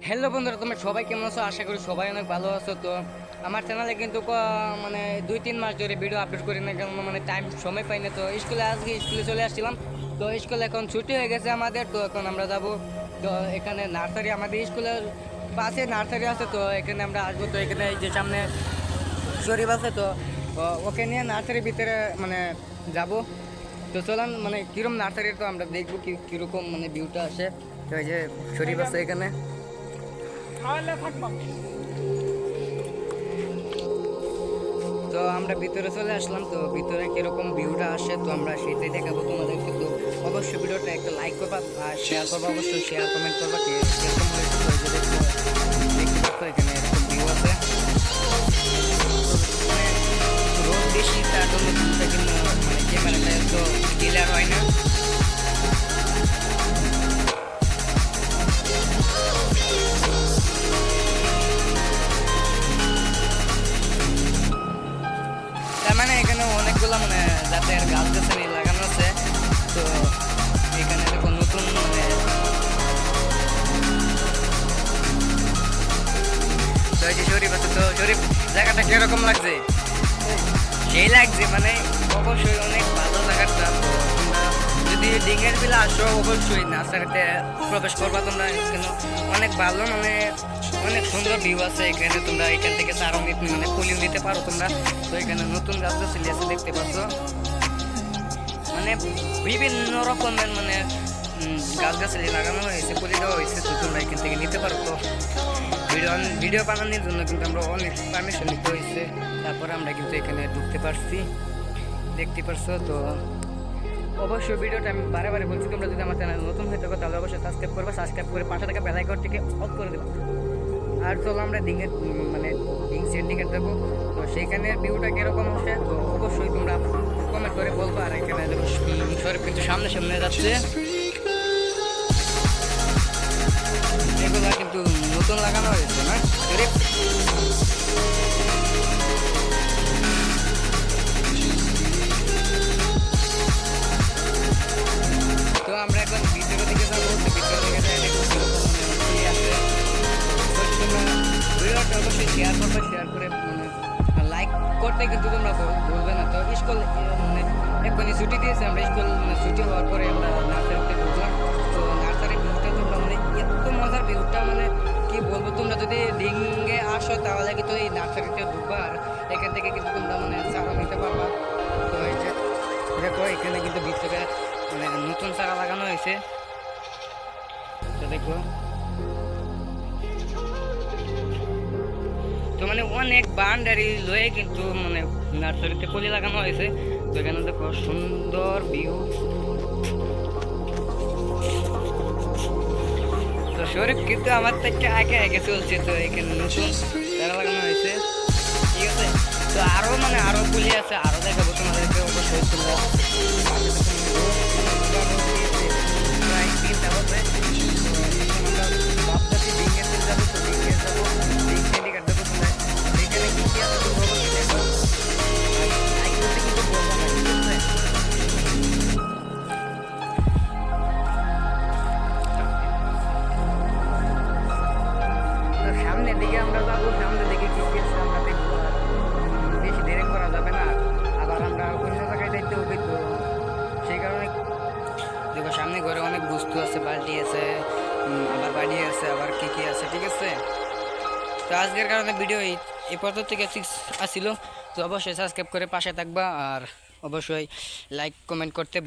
Hello বন্ধুরা, তোমরা সবাই কেমন আছো? আশা করি সবাই অনেক ভালো আছো। তো আমার চ্যানেলে কিন্তু মানে 2-3 মাস ধরে ভিডিও আপলোড করি না, কারণ মানে টাইম সময় পাই না। তো আজকে স্কুলে চলে আসছিলাম। তো স্কুলে এখন ছুটি হয়ে গেছে আমাদের। তো এখন আমরা যাব। তো এখানে নার্সারি, আমাদের স্কুলের পাশে নার্সারি আছে। তো এখানে আমরা আসবো। তো এখানে এই যে সামনে শরীফ আছে। তো ওকে নিয়ে নার্সারির ভিতরে মানে যাব। তো চলান মানে কীরকম নার্সারি, তো আমরা দেখবো কীরকম মানে ভিউটা আসে। তো এই যে শরীফ আছে এখানে। তো আমরা ভিতরে চলে আসলাম। তো ভিতরে কিরকম ভিউটা আসে তো আমরা সেটাই দেখাবো তোমাদেরকে। তো অবশ্যই ভিডিওটা একটা লাইক করবা আর শেয়ার করবা, অবশ্যই শেয়ার কমেন্ট করবা কিরকম হয়েছে। তো এই যে দেখতে পাচ্ছ এখানে এরকম ভিউ আছে। মানে রোদ বেশি, তার জন্য ভিউটা কিন্তু মানে ক্যামেরাটা তো ক্লিয়ার হয় না। তার মানে এখানে অনেকগুলো মানে জাতের গাছ গাছালি লাগানো আছে। তো এখানে দেখো নতুন মানে তো এই যে শরীফ আছে। তো শরীফ, জায়গাটা কিরকম লাগছে? সেই লাগছে মানে অবশ্যই অনেক ভালো জায়গাটা। তো তোমরা যদি ডিঙের বিলে আসো অবশ্যই নার্সারিতে প্রবেশ করবা তোমরা, কেন অনেক ভালো মানে অনেক সুন্দর ভিউ আছে এখানে। তোমরা এখান থেকে চারা মানে ফুলিও নিতে পারো তোমরা। তো এখানে নতুন গাছ গাছালি আছে দেখতে পাচ্ছ, মানে বিভিন্ন রকমের মানে গাছ গাছালি লাগানো হয়েছে, ফুলি দেওয়া হয়েছে। তো তোমরা এখান থেকে নিতে পারো। তো ভিডিও বানানোর জন্য কিন্তু আমরা অনেক পারমিশন নিতে হয়েছে, তারপরে আমরা কিন্তু এখানে ঢুকতে পারছি, দেখতে পারছো। তো অবশ্যই ভিডিওটা আমি বারে বারে বলছি, তোমরা যদি আমার চ্যানেল নতুন হয়ে থাকো তাহলে অবশ্যই সাবস্ক্রাইব করবে, সাবস্ক্রাইব করে পাশে থাকা বেল আইকনটিকে অফ করে দেবো। আর চলো আমরা ডিঙের মানে ডিং সেন্ডিংয়ে দেবো। তো সেইখানের ভিউটা কীরকম আসে তো অবশ্যই তোমরা কমেন্ট করে বলবো। আর এখানে দেখো শরীফ কিন্তু সামনে সামনে যাচ্ছে। এগুলো কিন্তু নতুন লাগানো হয়েছে না শরীফ? তো আমরা এখন ভিতরের দিকে যাবো। ভিতরের দিকে যাই দেখবো কিরকম মানে আছে। ভিডিওটা অবশ্যই শেয়ার করবে, শেয়ার করে মানে লাইক করতে কিন্তু তোমরা বলবে না। তো স্কুল মানে এখনই ছুটি দিয়েছে, আমরা স্কুল মানে ছুটি হওয়ার পরে আমরা নার্সারিতে ঢুকলাম। তো নার্সারির ভিউটা তোমরা মানে এত মজার ভিউটা মানে কি বলবো। তোমরা যদি ডিঙ্গে আসো তাহলে কিন্তু এই নার্সারিতে ঢুকবা, আর এখান থেকে কিন্তু তোমরা মানে চারা নিতে পারবা। তো এই যে দেখো এখানে কিন্তু ভিতরে মানে নতুন চারা লাগানো হয়েছে। তো দেখো, তো মানে অনেক বাউন্ডারি লয়ে কিন্তু মানে নার্সারিতে কলি লাগানো হয়েছে। তো এখানে দেখো সুন্দর ভিউ। তো শরীফ কিন্তু আমার থেকে আগে আগে চলছে। তো এখানে নতুন চারা লাগানো হয়েছে, ঠিক আছে। তো আরো মানে আরো কলি আছে, আরো দেখাবো তোমাদেরকে অবশ্যই। তোমরা প্রায় 3টা বাজে। ভাবতেছি ডিঙ্গে যাবো। তো ডিঙ্গে যাবো, ডিং সেন্ডিকেট দেবো। তোমরা এখানে কি কি আছে তোমরা অবশ্যই দেখো। আর লাইক করতে কিন্তু বলবো না, ঠিক আছে? তো সামনের দিকে আমরা যাবো, সামনের দিকে কি কি আছে আমরা দেখবো। আর বেশি দেরি করা যাবে না, আবার আমরা অন্য জায়গায় যাইতে হবে। তো সেই কারণে দেখো সামনে ঘরে অনেক বস্তু আছে, বালতি আছে, আবার বাড়ি আছে, আবার কি কি আছে, ঠিক আছে। তো আজকের কারণে ভিডিও এই পর্যন্ত থেকে আসছিল। তো অবশ্যই সাবস্ক্রাইব করে পাশে থাকবা, আর অবশ্যই লাইক কমেন্ট করতে